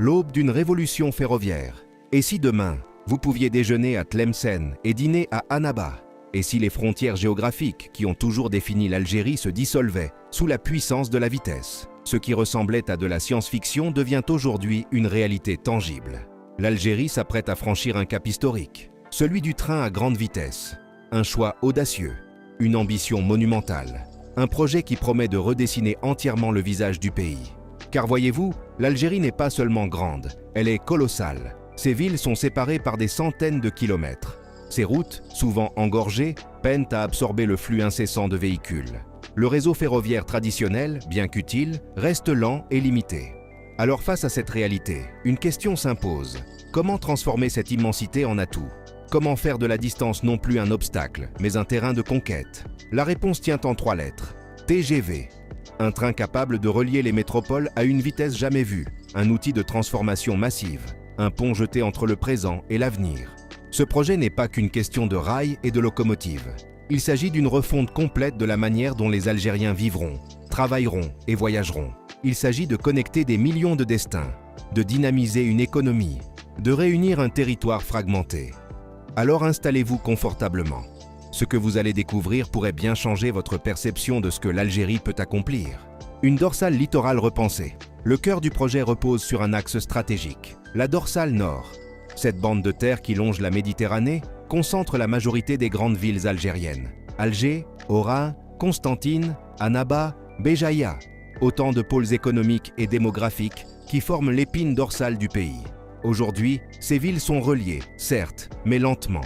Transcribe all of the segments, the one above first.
l'aube d'une révolution ferroviaire. Et si demain, vous pouviez déjeuner à Tlemcen et dîner à Annaba? Et si les frontières géographiques qui ont toujours défini l'Algérie se dissolvaient sous la puissance de la vitesse? Ce qui ressemblait à de la science-fiction devient aujourd'hui une réalité tangible. L'Algérie s'apprête à franchir un cap historique, celui du train à grande vitesse. Un choix audacieux, une ambition monumentale, un projet qui promet de redessiner entièrement le visage du pays. Car voyez-vous, l'Algérie n'est pas seulement grande, elle est colossale. Ses villes sont séparées par des centaines de kilomètres. Ces routes, souvent engorgées, peinent à absorber le flux incessant de véhicules. Le réseau ferroviaire traditionnel, bien qu'utile, reste lent et limité. Alors face à cette réalité, une question s'impose. Comment transformer cette immensité en atout? Comment faire de la distance non plus un obstacle, mais un terrain de conquête? La réponse tient en 3 lettres. TGV. Un train capable de relier les métropoles à une vitesse jamais vue. Un outil de transformation massive. Un pont jeté entre le présent et l'avenir. Ce projet n'est pas qu'une question de rails et de locomotives. Il s'agit d'une refonte complète de la manière dont les Algériens vivront, travailleront et voyageront. Il s'agit de connecter des millions de destins, de dynamiser une économie, de réunir un territoire fragmenté. Alors installez-vous confortablement. Ce que vous allez découvrir pourrait bien changer votre perception de ce que l'Algérie peut accomplir. Une dorsale littorale repensée. Le cœur du projet repose sur un axe stratégique, la dorsale nord. Cette bande de terre qui longe la Méditerranée concentre la majorité des grandes villes algériennes. Alger, Oran, Constantine, Annaba, Béjaïa. Autant de pôles économiques et démographiques qui forment l'épine dorsale du pays. Aujourd'hui, ces villes sont reliées, certes, mais lentement.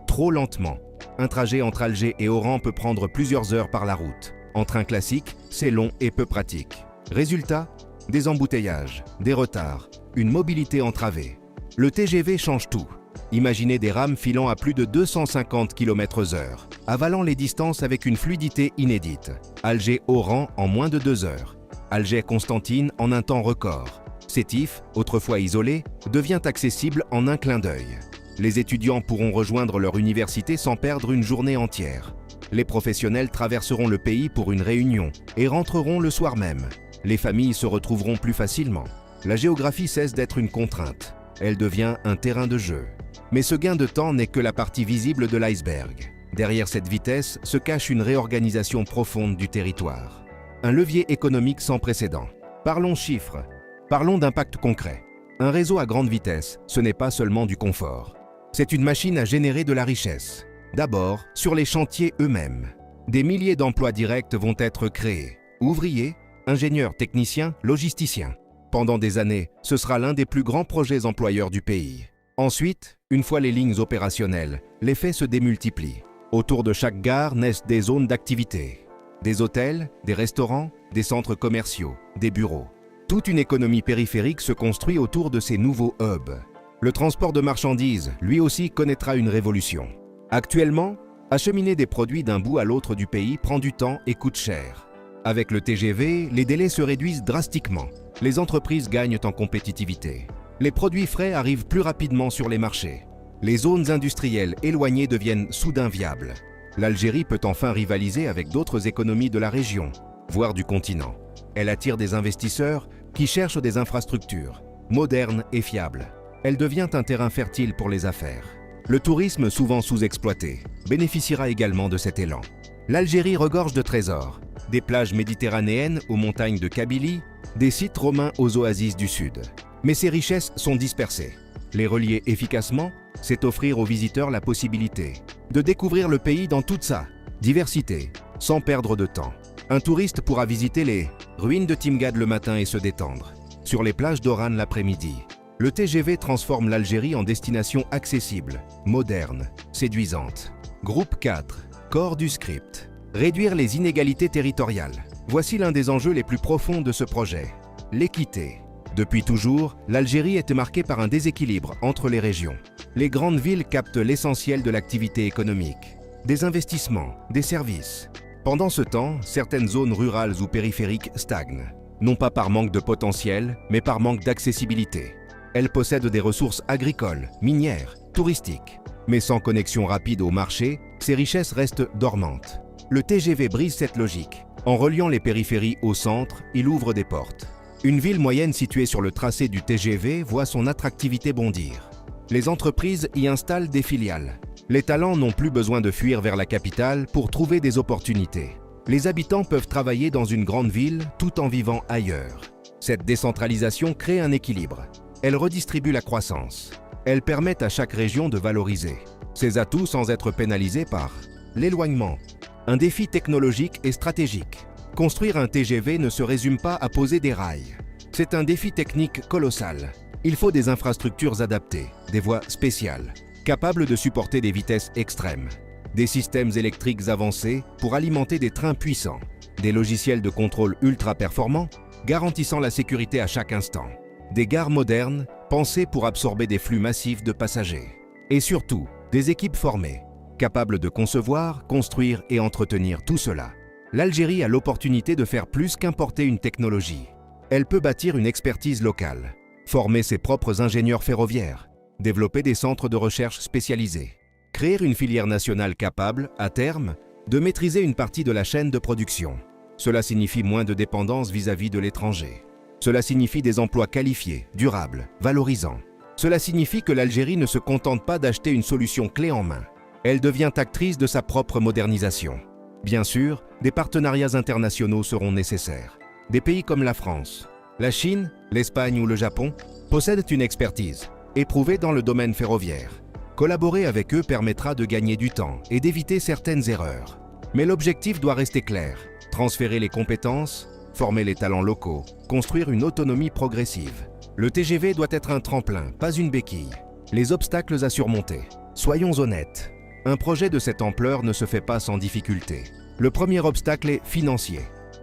Trop lentement. Un trajet entre Alger et Oran peut prendre plusieurs heures par la route. En train classique, c'est long et peu pratique. Résultat, des embouteillages, des retards, une mobilité entravée. Le TGV change tout. Imaginez des rames filant à plus de 250 km/h, avalant les distances avec une fluidité inédite. Alger-Oran en moins de 2 heures. Alger-Constantine en un temps record. Sétif, autrefois isolé, devient accessible en un clin d'œil. Les étudiants pourront rejoindre leur université sans perdre une journée entière. Les professionnels traverseront le pays pour une réunion et rentreront le soir même. Les familles se retrouveront plus facilement. La géographie cesse d'être une contrainte. Elle devient un terrain de jeu. Mais ce gain de temps n'est que la partie visible de l'iceberg. Derrière cette vitesse se cache une réorganisation profonde du territoire. Un levier économique sans précédent. Parlons chiffres. Parlons d'impact concret. Un réseau à grande vitesse, ce n'est pas seulement du confort. C'est une machine à générer de la richesse. D'abord, sur les chantiers eux-mêmes. Des milliers d'emplois directs vont être créés. Ouvriers, ingénieurs, techniciens, logisticiens. Pendant des années, ce sera l'un des plus grands projets employeurs du pays. Ensuite, une fois les lignes opérationnelles, l'effet se démultiplie. Autour de chaque gare naissent des zones d'activité. Des hôtels, des restaurants, des centres commerciaux, des bureaux. Toute une économie périphérique se construit autour de ces nouveaux hubs. Le transport de marchandises, lui aussi, connaîtra une révolution. Actuellement, acheminer des produits d'un bout à l'autre du pays prend du temps et coûte cher. Avec le TGV, les délais se réduisent drastiquement. Les entreprises gagnent en compétitivité. Les produits frais arrivent plus rapidement sur les marchés. Les zones industrielles éloignées deviennent soudain viables. L'Algérie peut enfin rivaliser avec d'autres économies de la région, voire du continent. Elle attire des investisseurs qui cherchent des infrastructures modernes et fiables. Elle devient un terrain fertile pour les affaires. Le tourisme, souvent sous-exploité, bénéficiera également de cet élan. L'Algérie regorge de trésors, des plages méditerranéennes aux montagnes de Kabylie, des sites romains aux oasis du sud. Mais ces richesses sont dispersées. Les relier efficacement, c'est offrir aux visiteurs la possibilité de découvrir le pays dans toute sa diversité, sans perdre de temps. Un touriste pourra visiter les ruines de Timgad le matin et se détendre. Sur les plages d'Oran l'après-midi, le TGV transforme l'Algérie en destination accessible, moderne, séduisante. Groupe 4. Corps du script. Réduire les inégalités territoriales. Voici l'un des enjeux les plus profonds de ce projet. L'équité. Depuis toujours, l'Algérie était marquée par un déséquilibre entre les régions. Les grandes villes captent l'essentiel de l'activité économique. Des investissements, des services. Pendant ce temps, certaines zones rurales ou périphériques stagnent. Non pas par manque de potentiel, mais par manque d'accessibilité. Elles possèdent des ressources agricoles, minières, touristiques. Mais sans connexion rapide au marché, ces richesses restent dormantes. Le TGV brise cette logique. En reliant les périphéries au centre, il ouvre des portes. Une ville moyenne située sur le tracé du TGV voit son attractivité bondir. Les entreprises y installent des filiales. Les talents n'ont plus besoin de fuir vers la capitale pour trouver des opportunités. Les habitants peuvent travailler dans une grande ville tout en vivant ailleurs. Cette décentralisation crée un équilibre. Elle redistribue la croissance. Elle permet à chaque région de valoriser ses atouts sans être pénalisée par l'éloignement. Un défi technologique et stratégique. Construire un TGV ne se résume pas à poser des rails. C'est un défi technique colossal. Il faut des infrastructures adaptées, des voies spéciales, capables de supporter des vitesses extrêmes, des systèmes électriques avancés pour alimenter des trains puissants, des logiciels de contrôle ultra performants, garantissant la sécurité à chaque instant, des gares modernes pensées pour absorber des flux massifs de passagers, et surtout, des équipes formées, capables de concevoir, construire et entretenir tout cela. L'Algérie a l'opportunité de faire plus qu'importer une technologie. Elle peut bâtir une expertise locale, former ses propres ingénieurs ferroviaires, développer des centres de recherche spécialisés, créer une filière nationale capable, à terme, de maîtriser une partie de la chaîne de production. Cela signifie moins de dépendance vis-à-vis de l'étranger. Cela signifie des emplois qualifiés, durables, valorisants. Cela signifie que l'Algérie ne se contente pas d'acheter une solution clé en main. Elle devient actrice de sa propre modernisation. Bien sûr, des partenariats internationaux seront nécessaires. Des pays comme la France, la Chine, l'Espagne ou le Japon possèdent une expertise éprouvée dans le domaine ferroviaire. Collaborer avec eux permettra de gagner du temps et d'éviter certaines erreurs. Mais l'objectif doit rester clair. Transférer les compétences, former les talents locaux, construire une autonomie progressive. Le TGV doit être un tremplin, pas une béquille. Les obstacles à surmonter. Soyons honnêtes. Un projet de cette ampleur ne se fait pas sans difficulté. Le premier obstacle est financier.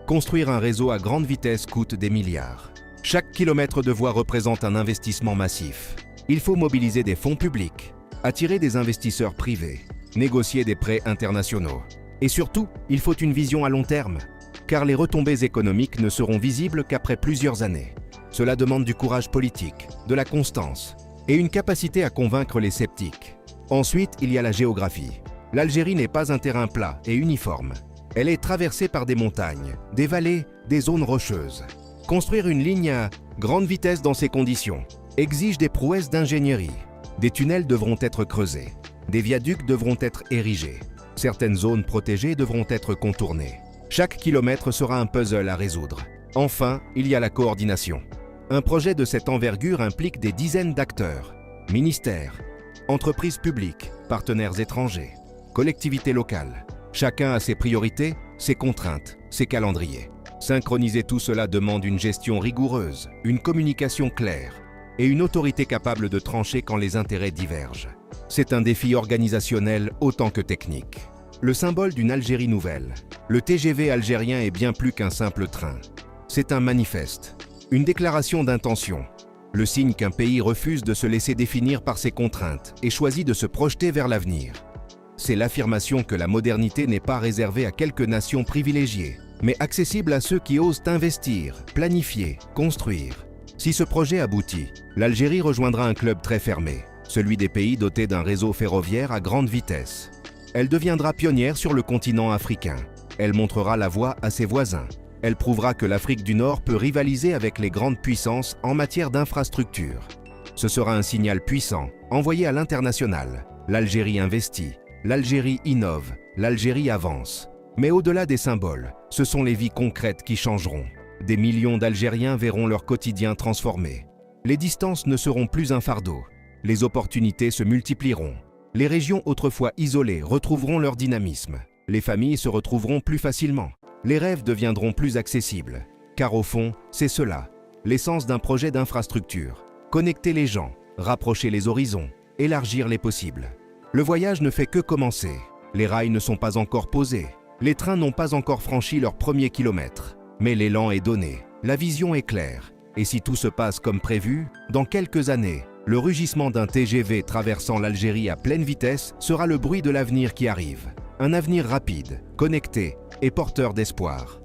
Construire un réseau à grande vitesse coûte des milliards. Chaque kilomètre de voie représente un investissement massif. Il faut mobiliser des fonds publics, attirer des investisseurs privés, négocier des prêts internationaux. Et surtout, il faut une vision à long terme, car les retombées économiques ne seront visibles qu'après plusieurs années. Cela demande du courage politique, de la constance et une capacité à convaincre les sceptiques. Ensuite, il y a la géographie. L'Algérie n'est pas un terrain plat et uniforme. Elle est traversée par des montagnes, des vallées, des zones rocheuses. Construire une ligne à grande vitesse dans ces conditions exige des prouesses d'ingénierie. Des tunnels devront être creusés. Des viaducs devront être érigés. Certaines zones protégées devront être contournées. Chaque kilomètre sera un puzzle à résoudre. Enfin, il y a la coordination. Un projet de cette envergure implique des dizaines d'acteurs, ministères, entreprises publiques, partenaires étrangers, collectivités locales. Chacun a ses priorités, ses contraintes, ses calendriers. Synchroniser tout cela demande une gestion rigoureuse, une communication claire et une autorité capable de trancher quand les intérêts divergent. C'est un défi organisationnel autant que technique. Le symbole d'une Algérie nouvelle, le TGV algérien est bien plus qu'un simple train. C'est un manifeste, une déclaration d'intention, le signe qu'un pays refuse de se laisser définir par ses contraintes et choisit de se projeter vers l'avenir. C'est l'affirmation que la modernité n'est pas réservée à quelques nations privilégiées, mais accessible à ceux qui osent investir, planifier, construire. Si ce projet aboutit, l'Algérie rejoindra un club très fermé, celui des pays dotés d'un réseau ferroviaire à grande vitesse. Elle deviendra pionnière sur le continent africain. Elle montrera la voie à ses voisins. Elle prouvera que l'Afrique du Nord peut rivaliser avec les grandes puissances en matière d'infrastructures. Ce sera un signal puissant, envoyé à l'international. L'Algérie investit, l'Algérie innove, l'Algérie avance. Mais au-delà des symboles, ce sont les vies concrètes qui changeront. Des millions d'Algériens verront leur quotidien transformé. Les distances ne seront plus un fardeau. Les opportunités se multiplieront. Les régions autrefois isolées retrouveront leur dynamisme. Les familles se retrouveront plus facilement. Les rêves deviendront plus accessibles. Car au fond, c'est cela, l'essence d'un projet d'infrastructure. Connecter les gens, rapprocher les horizons, élargir les possibles. Le voyage ne fait que commencer. Les rails ne sont pas encore posés. Les trains n'ont pas encore franchi leurs premiers kilomètres. Mais l'élan est donné, la vision est claire. Et si tout se passe comme prévu, dans quelques années, le rugissement d'un TGV traversant l'Algérie à pleine vitesse sera le bruit de l'avenir qui arrive. Un avenir rapide, connecté et porteur d'espoir.